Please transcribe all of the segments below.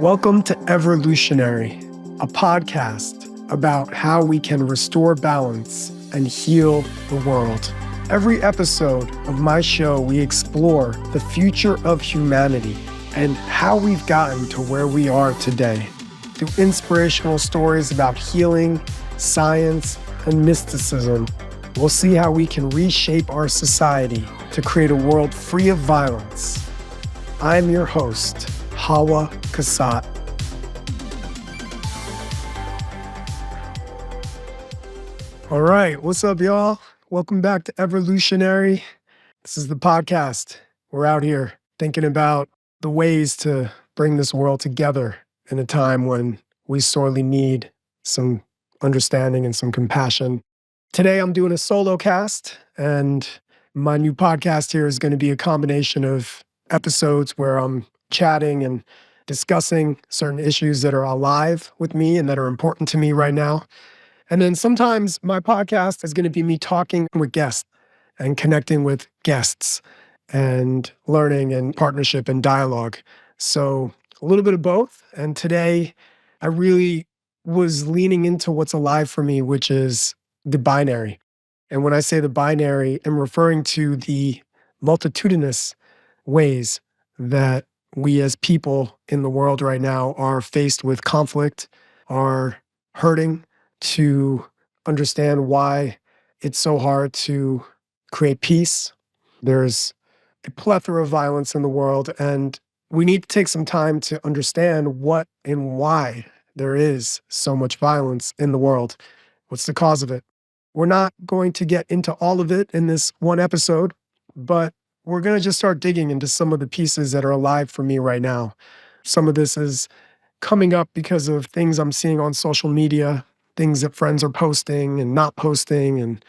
Welcome to Everlutionary, a podcast about how we can restore balance and heal the world. Every episode of my show, we explore the future of humanity and how we've gotten to where we are today. Through inspirational stories about healing, science, and mysticism, we'll see how we can reshape our society to create a world free of violence. I'm your host, Hawah Kasat. All right, what's up, y'all? Welcome back to Everlutionary. This is the podcast. We're out here thinking about the ways to bring this world together in a time when we sorely need some understanding and some compassion. Today, I'm doing a solo cast, and my new podcast here is going to be a combination of episodes where I'm chatting and discussing certain issues that are alive with me and that are important to me right now. And then sometimes my podcast is going to be me talking with guests and connecting with guests and learning and partnership and dialogue. So a little bit of both. And today I really was leaning into what's alive for me, which is the binary. And when I say the binary, I'm referring to the multitudinous ways that we as people in the world right now are faced with conflict, are hurting, to understand why it's so hard to create peace. There's a plethora of violence in the world, and we need to take some time to understand what and why there is so much violence in the world. What's the cause of it? We're not going to get into all of it in this one episode, but we're going to just start digging into some of the pieces that are alive for me right now. Some of this is coming up because of things I'm seeing on social media, things that friends are posting and not posting, and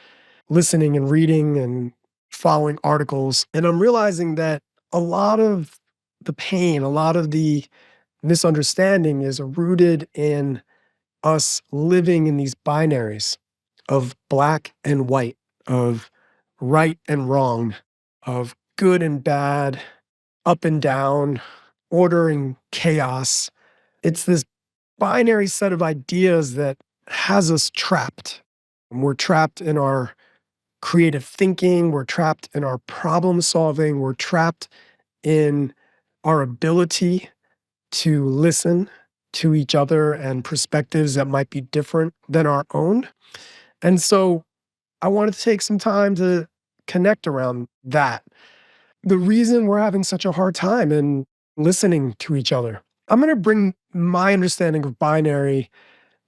listening and reading and following articles. And I'm realizing that a lot of the pain, a lot of the misunderstanding is rooted in us living in these binaries of black and white, of right and wrong, of good and bad, up and down, order and chaos. It's this binary set of ideas that has us trapped. And we're trapped in our creative thinking, we're trapped in our problem solving, we're trapped in our ability to listen to each other and perspectives that might be different than our own. And so I wanted to take some time to connect around that. The reason we're having such a hard time in listening to each other. I'm going to bring my understanding of binary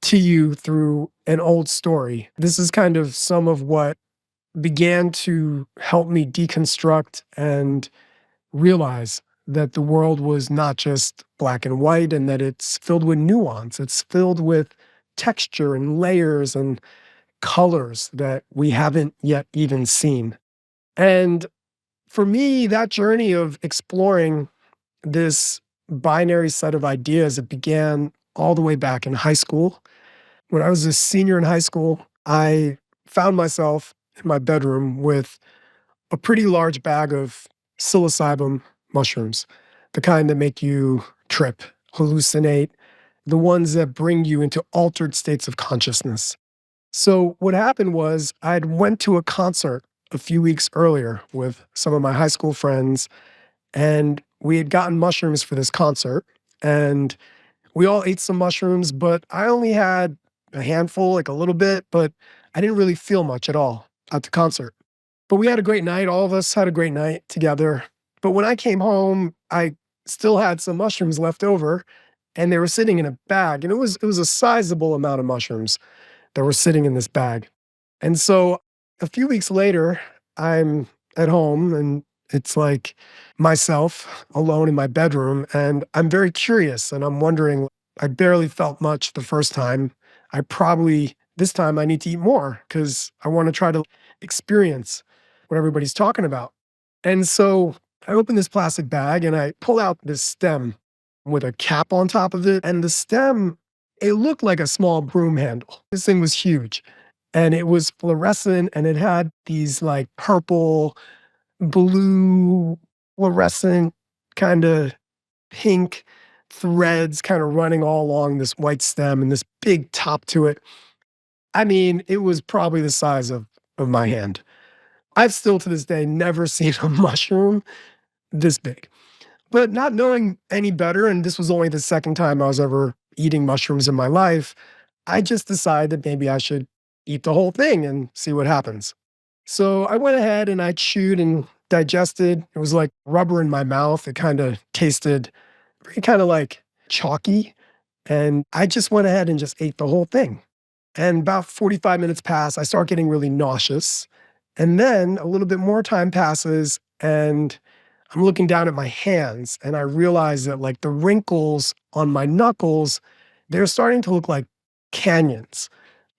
to you through an old story. This is kind of some of what began to help me deconstruct and realize that the world was not just black and white and that it's filled with nuance. It's filled with texture and layers and colors that we haven't yet even seen. And for me, that journey of exploring this binary set of ideas, it began all the way back in high school. When I was a senior in high school, I found myself in my bedroom with a pretty large bag of psilocybin mushrooms, the kind that make you trip, hallucinate, the ones that bring you into altered states of consciousness. So what happened was I'd went to a concert a few weeks earlier with some of my high school friends, and we had gotten mushrooms for this concert, and we all ate some mushrooms, but I only had a handful, like a little bit, but I didn't really feel much at all at the concert. But we had a great night. All of us had a great night together. But when I came home, I still had some mushrooms left over, and they were sitting in a bag, and it was a sizable amount of mushrooms that were sitting in this bag. And so a few weeks later, I'm at home, and it's like myself alone in my bedroom, and I'm very curious, and I'm wondering, I barely felt much the first time. This time I need to eat more because I want to try to experience what everybody's talking about. And so I open this plastic bag and I pull out this stem with a cap on top of it. And the stem, it looked like a small broom handle. This thing was huge. And it was fluorescent and it had these like purple, blue, fluorescent, kind of pink threads kind of running all along this white stem and this big top to it. I mean, it was probably the size of my hand. I've still to this day never seen a mushroom this big. But not knowing any better, and this was only the second time I was ever eating mushrooms in my life, I just decided that maybe I should eat the whole thing and see what happens. So I went ahead and I chewed and digested. It was like rubber in my mouth. It kind of tasted very kind of like chalky. And I just went ahead and just ate the whole thing. And about 45 minutes pass, I start getting really nauseous. And then a little bit more time passes, and I'm looking down at my hands, and I realize that like the wrinkles on my knuckles, they're starting to look like canyons.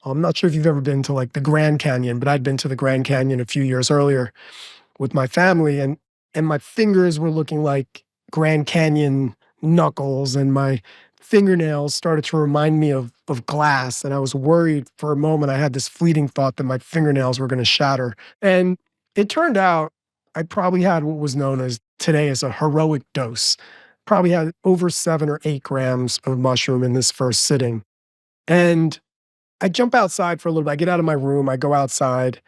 I'm not sure if you've ever been to like the Grand Canyon, but I'd been to the Grand Canyon a few years earlier with my family, and my fingers were looking like Grand Canyon knuckles, and my fingernails started to remind me of glass. And I was worried for a moment. I had this fleeting thought that my fingernails were going to shatter. And it turned out I probably had what was known as today as a heroic dose. Probably had over 7 or 8 grams of mushroom in this first sitting. And I jump outside for a little bit. I get out of my room, I go outside,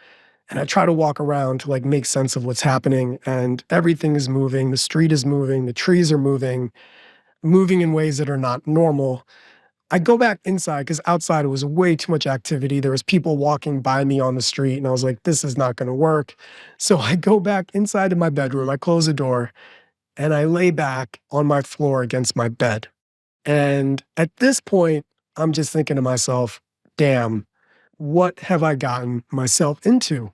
and I try to walk around to like make sense of what's happening. And everything is moving. The street is moving. The trees are moving, moving in ways that are not normal. I go back inside because outside it was way too much activity. There was people walking by me on the street, and I was like, this is not going to work. So I go back inside to my bedroom. I close the door and I lay back on my floor against my bed. And at this point, I'm just thinking to myself, damn, what have I gotten myself into?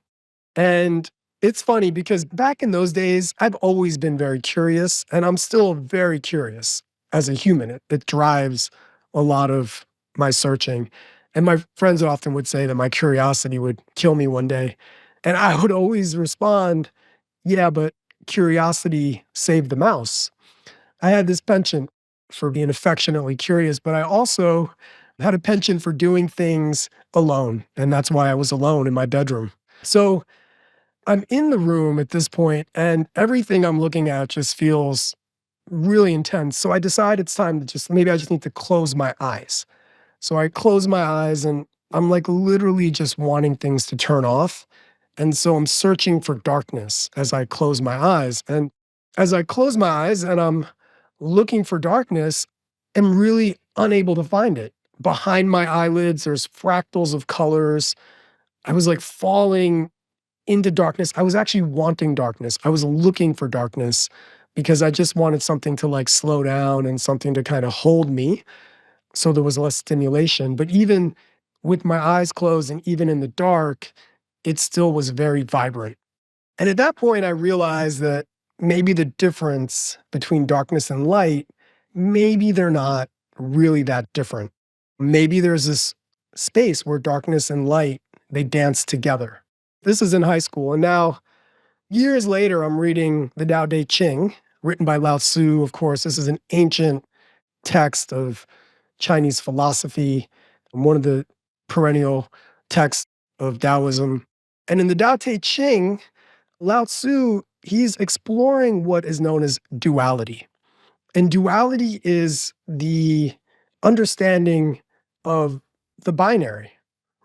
And it's funny because back in those days, I've always been very curious, and I'm still very curious as a human. It drives a lot of my searching. And my friends often would say that my curiosity would kill me one day. And I would always respond, yeah, but curiosity saved the mouse. I had this penchant for being affectionately curious, but I also had a penchant for doing things alone. And that's why I was alone in my bedroom. So I'm in the room at this point, and everything I'm looking at just feels really intense. So I decide it's time to just maybe I just need to close my eyes. So I close my eyes, and I'm like literally just wanting things to turn off. And so I'm searching for darkness as I close my eyes. And as I close my eyes and I'm looking for darkness, I'm really unable to find it. Behind my eyelids, there's fractals of colors. I was like falling into darkness. I was actually wanting darkness. I was looking for darkness because I just wanted something to like slow down and something to kind of hold me. So there was less stimulation. But even with my eyes closed and even in the dark, it still was very vibrant. And at that point, I realized that maybe the difference between darkness and light, maybe they're not really that different. Maybe there's this space where darkness and light, they dance together. This is in high school. And now, years later, I'm reading the Tao Te Ching, written by Lao Tzu. Of course, this is an ancient text of Chinese philosophy, one of the perennial texts of Taoism. And in the Tao Te Ching, Lao Tzu, he's exploring what is known as duality. And duality is the understanding of the binary,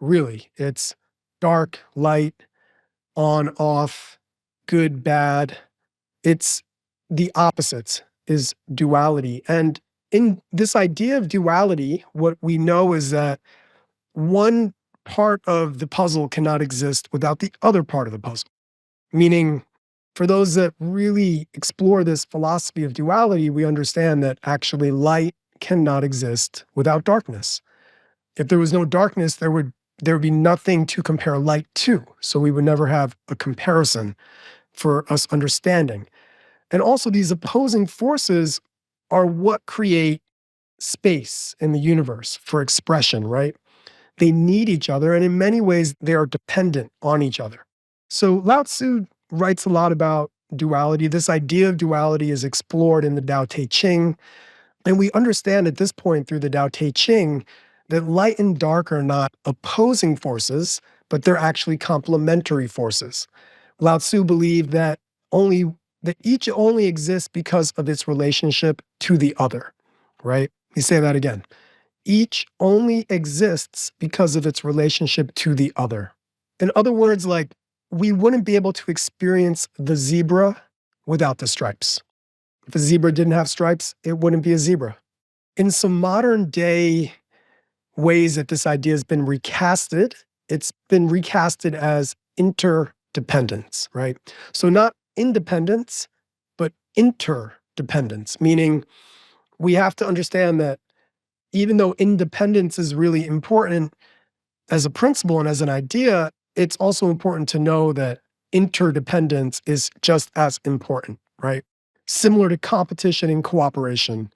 really. It's dark, light, on, off, good, bad. It's the opposites is duality. And in this idea of duality, what we know is that one part of the puzzle cannot exist without the other part of the puzzle. Meaning, for those that really explore this philosophy of duality, we understand that actually light cannot exist without darkness. If there was no darkness, there would be nothing to compare light to. So we would never have a comparison for us understanding. And also, these opposing forces are what create space in the universe for expression, right? They need each other, and in many ways, they are dependent on each other. So Lao Tzu writes a lot about duality. This idea of duality is explored in the Tao Te Ching. And we understand at this point through the Tao Te Ching that light and dark are not opposing forces, but they're actually complementary forces. Lao Tzu believed that each only exists because of its relationship to the other. right? Let me say that again. Each only exists because of its relationship to the other. In other words, like we wouldn't be able to experience the zebra without the stripes. If a zebra didn't have stripes, it wouldn't be a zebra. In some modern day ways that this idea has been recasted, it's been recasted as interdependence, right? So not independence, but interdependence, meaning we have to understand that even though independence is really important as a principle and as an idea, it's also important to know that interdependence is just as important, right? Similar to competition and cooperation,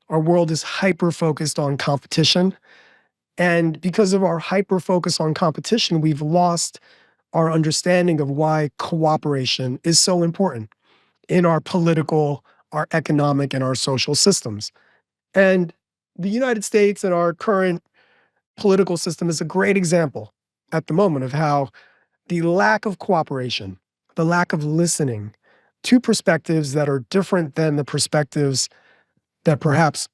our world is hyper focused on competition. And because of our hyper focus on competition, we've lost our understanding of why cooperation is so important in our political, our economic, and our social systems. And the United States and our current political system is a great example at the moment of how the lack of cooperation, the lack of listening to perspectives that are different than the perspectives that perhaps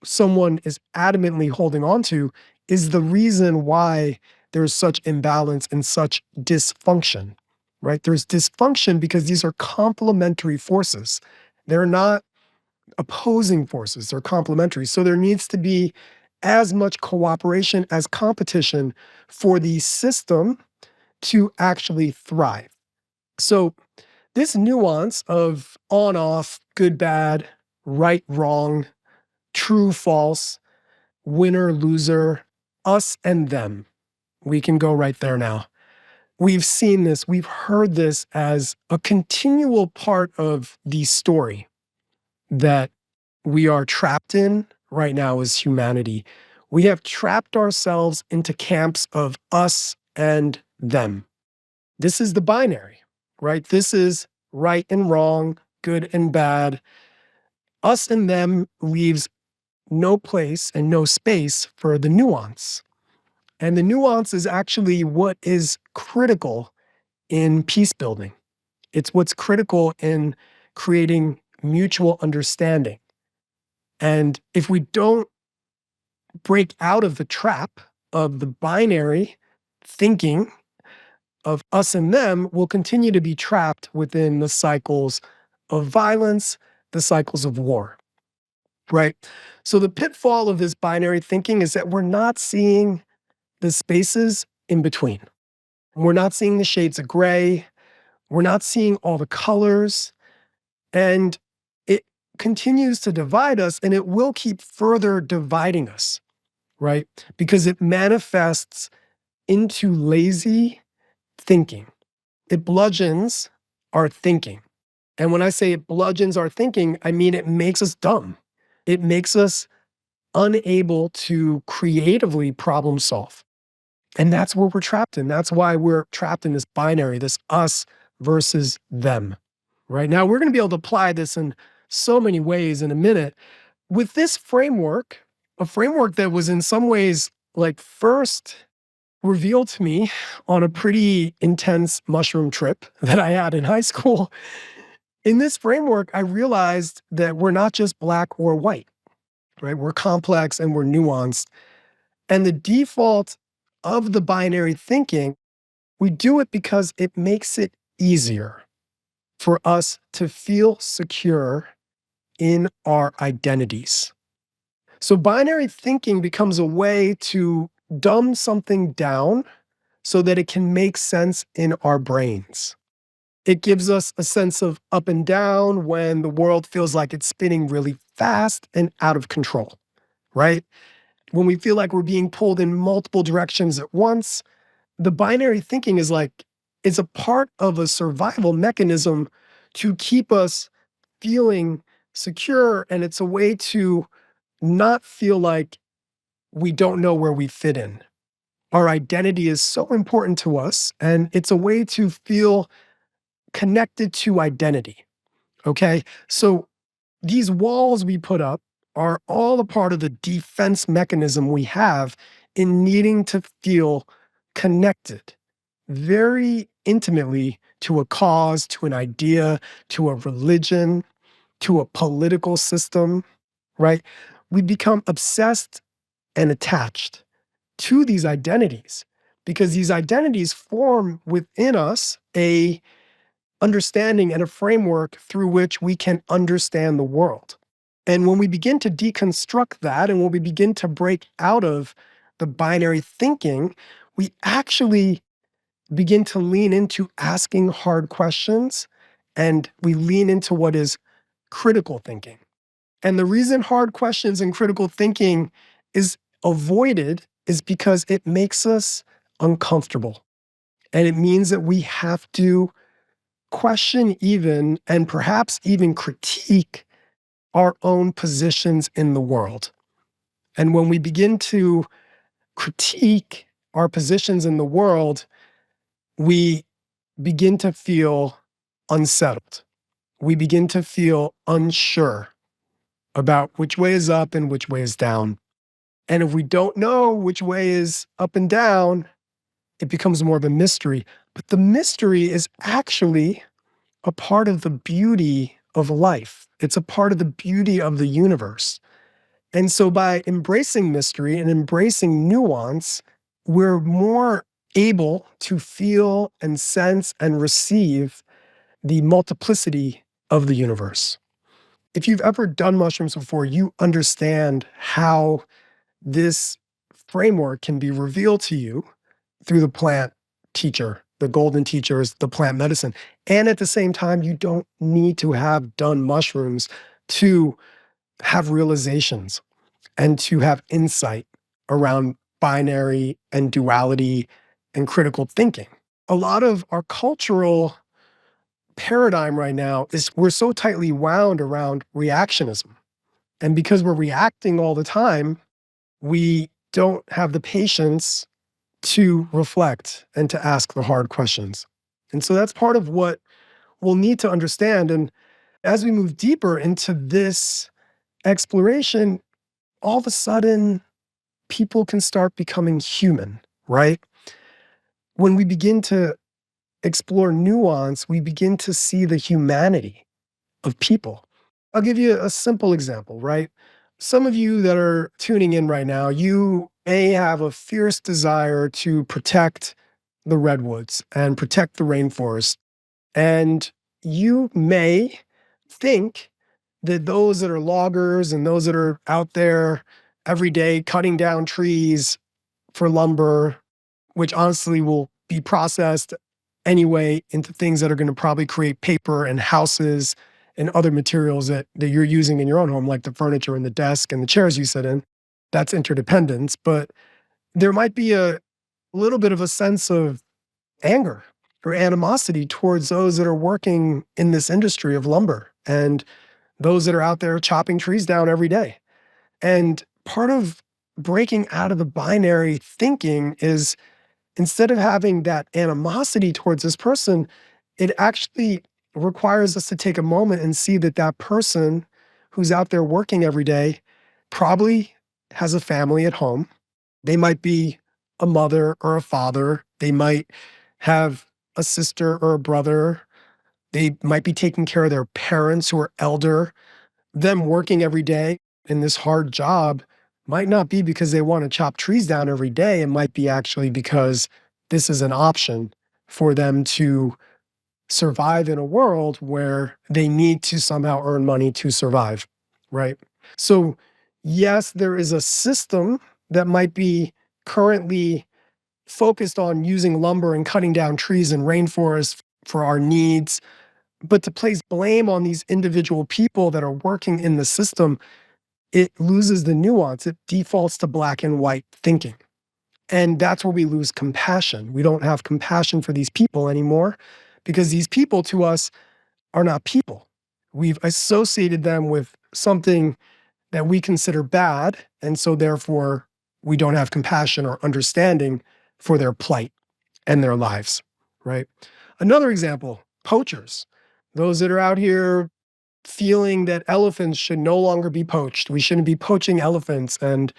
someone is adamantly holding on to is the reason why there's such imbalance and such dysfunction, right? There's dysfunction because these are complementary forces. They're not opposing forces, they're complementary. So there needs to be as much cooperation as competition for the system to actually thrive. So this nuance of on off, good bad, right wrong, true false, winner loser, us and them. We can go right there now. We've seen this, we've heard this as a continual part of the story that we are trapped in right now as humanity. We have trapped ourselves into camps of us and them. This is the binary, right? This is right and wrong, good and bad. Us and them leaves no place and no space for the nuance. And the nuance is actually what is critical in peace building. It's what's critical in creating mutual understanding. And if we don't break out of the trap of the binary thinking of us and them, we'll continue to be trapped within the cycles of violence, the cycles of war, right? So the pitfall of this binary thinking is that we're not seeing the spaces in between. We're not seeing the shades of gray. We're not seeing all the colors. And it continues to divide us, and it will keep further dividing us, right? Because it manifests into lazy thinking. It bludgeons our thinking. And when I say it bludgeons our thinking, I mean it makes us dumb. It makes us unable to creatively problem solve. And that's where we're trapped in. That's why we're trapped in this binary, this us versus them. Right now, we're going to be able to apply this in so many ways in a minute. With this framework, a framework that was in some ways like first revealed to me on a pretty intense mushroom trip that I had in high school. In this framework, I realized that we're not just black or white, right? We're complex and we're nuanced. And the default of the binary thinking, we do it because it makes it easier for us to feel secure in our identities. So binary thinking becomes a way to dumb something down so that it can make sense in our brains. It gives us a sense of up and down when the world feels like it's spinning really fast and out of control, right? When we feel like we're being pulled in multiple directions at once, the binary thinking is a part of a survival mechanism to keep us feeling secure. And it's a way to not feel like we don't know where we fit in. Our identity is so important to us, and it's a way to feel connected to identity. Okay. So these walls we put up are all a part of the defense mechanism we have in needing to feel connected very intimately to a cause, to an idea, to a religion, to a political system, right? we become obsessed and attached to these identities because these identities form within us a understanding and a framework through which we can understand the world. And when we begin to deconstruct that and when we begin to break out of the binary thinking, we actually begin to lean into asking hard questions and we lean into what is critical thinking. And the reason hard questions and critical thinking is avoided is because it makes us uncomfortable. And it means that we have to question even and perhaps even critique our own positions in the world. And when we begin to critique our positions in the world, we begin to feel unsettled. We begin to feel unsure about which way is up and which way is down. And if we don't know which way is up and down, it becomes more of a mystery. But the mystery is actually a part of the beauty of life. It's a part of the beauty of the universe. And so by embracing mystery and embracing nuance, we're more able to feel and sense and receive the multiplicity of the universe. If you've ever done mushrooms before, you understand how this framework can be revealed to you through the plant teacher. The golden teacher is the plant medicine. And at the same time, you don't need to have done mushrooms to have realizations and to have insight around binary and duality and critical thinking. A lot of our cultural paradigm right now is we're so tightly wound around reactionism. And because we're reacting all the time, we don't have the patience to reflect and to ask the hard questions. And so that's part of what we'll need to understand. And as we move deeper into this exploration, all of a sudden, people can start becoming human, right? When we begin to explore nuance, we begin to see the humanity of people. I'll give you a simple example, right? Some of you that are tuning in right now, you may have a fierce desire to protect the redwoods and protect the rainforest. And you may think that those that are loggers and those that are out there every day cutting down trees for lumber, which honestly will be processed anyway into things that are going to probably create paper and houses and other materials that you're using in your own home, like the furniture and the desk and the chairs you sit in. That's interdependence. But there might be a little bit of a sense of anger or animosity towards those that are working in this industry of lumber and those that are out there chopping trees down every day. And part of breaking out of the binary thinking is instead of having that animosity towards this person, it actually requires us to take a moment and see that that person who's out there working every day probably has a family at home. They might be a mother or a father. They might have a sister or a brother. They might be taking care of their parents who are elder. Them working every day in this hard job might not be because they want to chop trees down every day. It might be actually because this is an option for them to survive in a world where they need to somehow earn money to survive, right? So, yes, there is a system that might be currently focused on using lumber and cutting down trees and rainforests for our needs, but to place blame on these individual people that are working in the system, it loses the nuance. It defaults to black and white thinking. And that's where we lose compassion. We don't have compassion for these people anymore because these people to us are not people. We've associated them with something that we consider bad. And so therefore, we don't have compassion or understanding for their plight and their lives, right? Another example, poachers. Those that are out here feeling that elephants should no longer be poached. We shouldn't be poaching elephants. And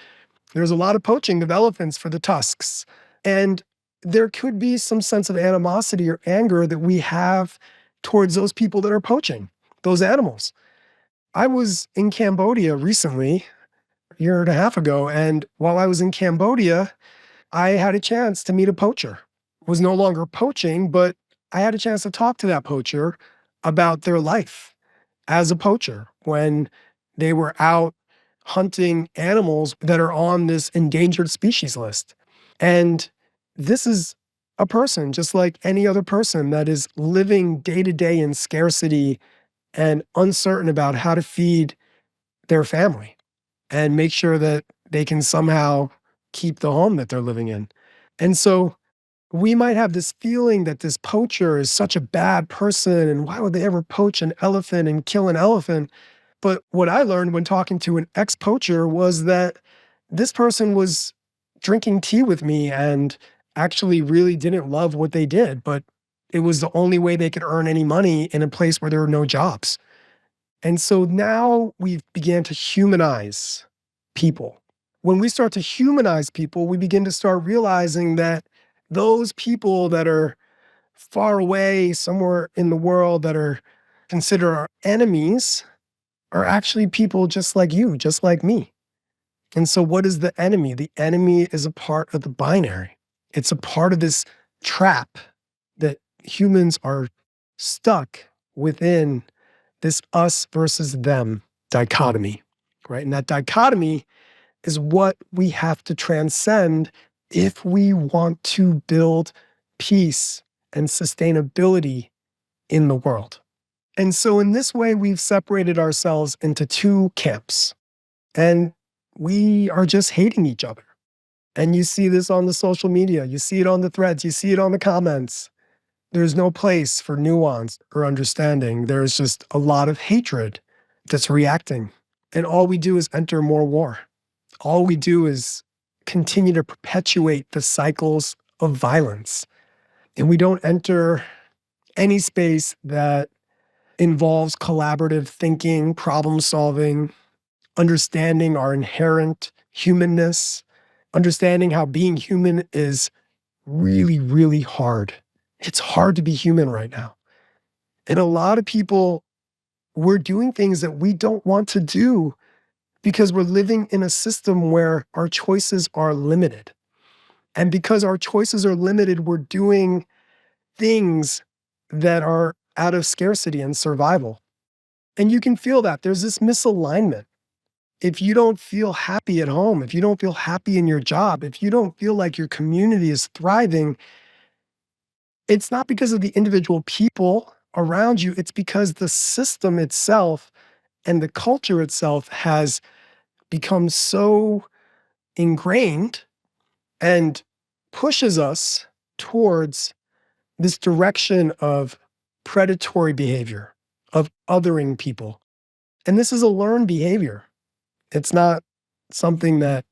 there's a lot of poaching of elephants for the tusks. And there could be some sense of animosity or anger that we have towards those people that are poaching those animals. I was in Cambodia recently year and a half ago. And while I was in Cambodia, I had a chance to meet a poacher. Was no longer poaching, but I had a chance to talk to that poacher about their life as a poacher when they were out hunting animals that are on this endangered species list. And this is a person just like any other person that is living day to day in scarcity and uncertain about how to feed their family and make sure that they can somehow keep the home that they're living in. And so we might have this feeling that this poacher is such a bad person and why would they ever poach an elephant and kill an elephant? But what I learned when talking to an ex-poacher was that this person was drinking tea with me and actually really didn't love what they did, but it was the only way they could earn any money in a place where there were no jobs. And so now we've began to humanize people. When we start to humanize people, we begin to start realizing that those people that are far away somewhere in the world that are considered our enemies are actually people just like you, just like me. And so, what is the enemy? The enemy is a part of the binary. It's a part of this trap that humans are stuck within this us versus them dichotomy, right? And that dichotomy is what we have to transcend if we want to build peace and sustainability in the world. And so, in this way, we've separated ourselves into two camps, and we are just hating each other. And you see this on the social media, you see it on the threads, you see it on the comments. There's no place for nuance or understanding. There's just a lot of hatred that's reacting. And all we do is enter more war. All we do is continue to perpetuate the cycles of violence. And we don't enter any space that involves collaborative thinking, problem solving, understanding our inherent humanness, understanding how being human is really, really hard. It's hard to be human right now. And a lot of people, we're doing things that we don't want to do because we're living in a system where our choices are limited. And because our choices are limited, we're doing things that are out of scarcity and survival. And you can feel that there's this misalignment. If you don't feel happy at home, if you don't feel happy in your job, if you don't feel like your community is thriving, it's not because of the individual people around you, it's because the system itself and the culture itself has become so ingrained and pushes us towards this direction of predatory behavior, of othering people. And this is a learned behavior. It's not something that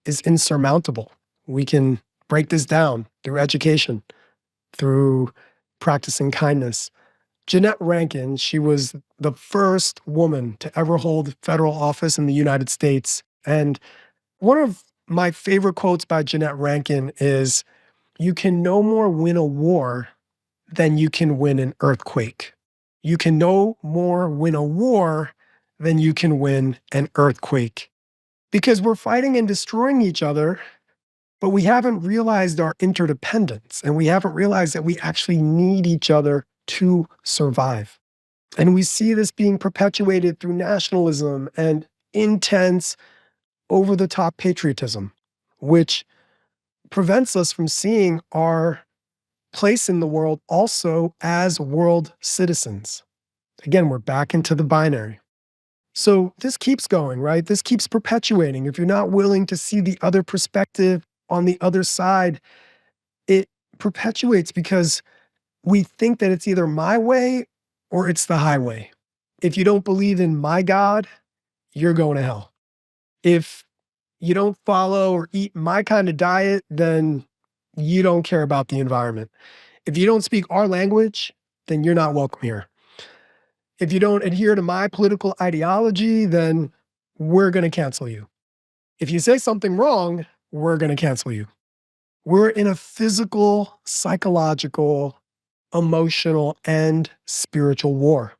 is insurmountable. We can break this down through education, through practicing kindness. Jeanette Rankin, she was the first woman to ever hold federal office in the United States. And one of my favorite quotes by Jeanette Rankin is, "You can no more win a war than you can win an earthquake. You can no more win a war than you can win an earthquake." Because we're fighting and destroying each other, but we haven't realized our interdependence and we haven't realized that we actually need each other to survive. And we see this being perpetuated through nationalism and intense, over the top patriotism, which prevents us from seeing our place in the world also as world citizens. Again, we're back into the binary. So this keeps going, right? This keeps perpetuating. If you're not willing to see the other perspective on the other side, it perpetuates because we think that it's either my way or it's the highway. If you don't believe in my God, you're going to hell. If you don't follow or eat my kind of diet, then you don't care about the environment. If you don't speak our language, then you're not welcome here. If you don't adhere to my political ideology, then we're going to cancel you. If you say something wrong, we're going to cancel you. We're in a physical, psychological, emotional, and spiritual war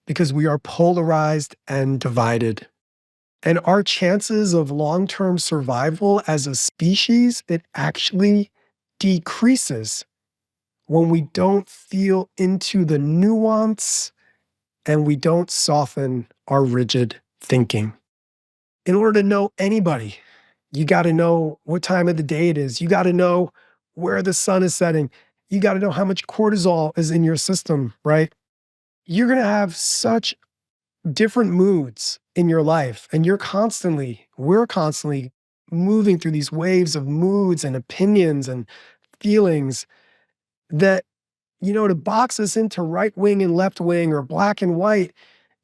because we are polarized and divided. And our chances of long-term survival as a species, it actually decreases when we don't feel into the nuance and we don't soften our rigid thinking. In order to know anybody, you got to know what time of the day it is. You got to know where the sun is setting. You got to know how much cortisol is in your system, right? You're going to have such different moods in your life, and we're constantly moving through these waves of moods and opinions and feelings that, to box us into right wing and left wing or black and white,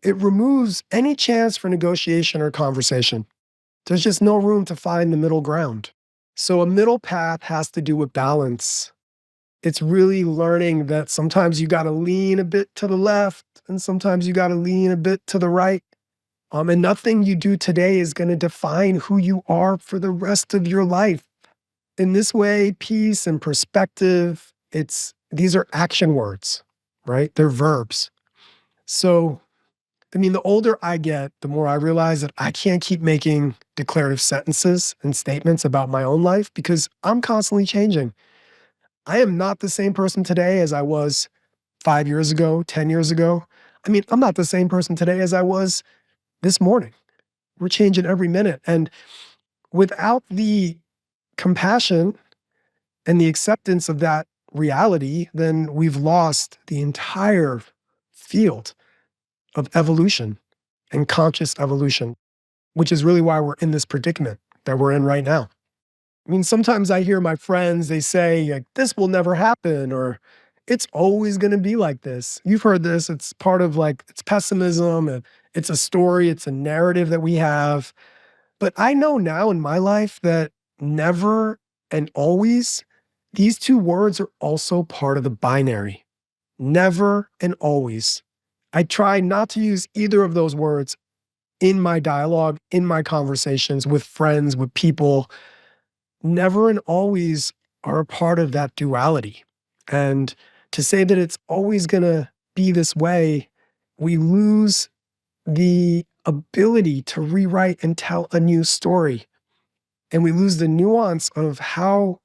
it removes any chance for negotiation or conversation. There's just no room to find the middle ground. So a middle path has to do with balance. It's really learning that sometimes you got to lean a bit to the left and sometimes you got to lean a bit to the right. And nothing you do today is going to define who you are for the rest of your life. In this way, peace and perspective, these are action words, right? They're verbs. So, the older I get, the more I realize that I can't keep making declarative sentences and statements about my own life because I'm constantly changing. I am not the same person today as I was 5 years ago, 10 years ago. I'm not the same person today as I was this morning. We're changing every minute. And without the compassion and the acceptance of that reality, then we've lost the entire field of evolution and conscious evolution, which is really why we're in this predicament that we're in right now. Sometimes I hear my friends, they say, like, this will never happen, or it's always going to be like this. You've heard this. It's part of it's pessimism. And it's a story. It's a narrative that we have. But I know now in my life that never and always, these two words are also part of the binary. Never and always. I try not to use either of those words in my dialogue, in my conversations with friends, with people. Never and always are a part of that duality. And to say that it's always going to be this way, we lose the ability to rewrite and tell a new story. And we lose the nuance of how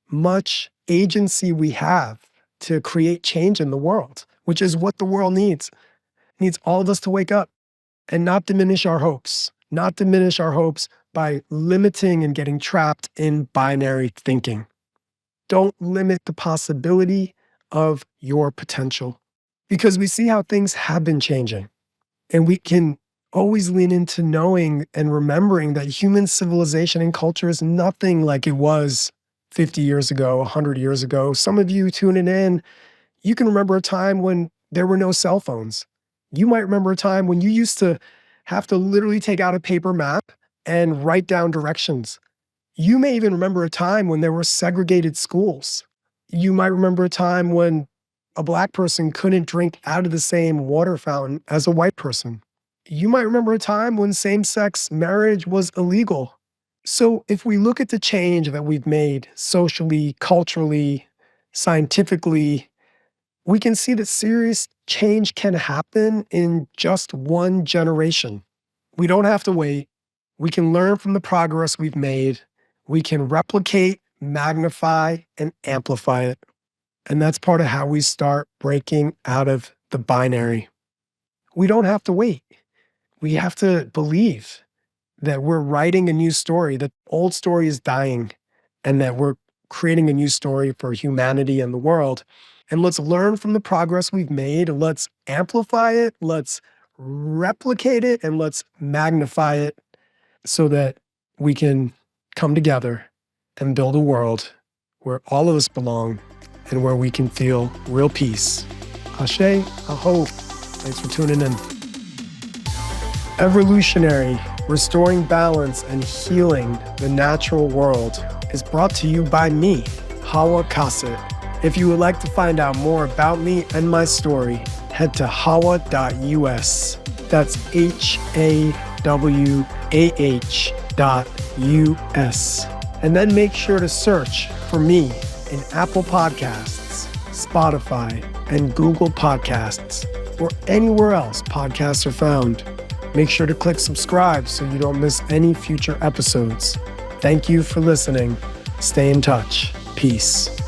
much agency we have to create change in the world, which is what the world needs. It needs all of us to wake up and not diminish our hopes, by limiting and getting trapped in binary thinking. Don't limit the possibility of your potential because we see how things have been changing. And we can always lean into knowing and remembering that human civilization and culture is nothing like it was 50 years ago, 100 years ago. Some of you tuning in, you can remember a time when there were no cell phones. You might remember a time when you used to have to literally take out a paper map and write down directions. You may even remember a time when there were segregated schools. You might remember a time when a Black person couldn't drink out of the same water fountain as a white person. You might remember a time when same-sex marriage was illegal. So if we look at the change that we've made socially, culturally, scientifically, we can see that serious change can happen in just one generation. We don't have to wait. We can learn from the progress we've made. We can replicate, magnify, and amplify it. And that's part of how we start breaking out of the binary. We don't have to wait. We have to believe that we're writing a new story, that the old story is dying, and that we're creating a new story for humanity and the world. And let's learn from the progress we've made. Let's amplify it. Let's replicate it, and let's magnify it so that we can come together and build a world where all of us belong and where we can feel real peace. Ashe, Aho. Thanks for tuning in. Everlutionary, restoring balance and healing the natural world, is brought to you by me, Hawah Kasat. If you would like to find out more about me and my story, head to hawah.us. That's HAWAH.US. And then make sure to search for me in Apple Podcasts, Spotify, and Google Podcasts, or anywhere else podcasts are found. Make sure to click subscribe so you don't miss any future episodes. Thank you for listening. Stay in touch. Peace.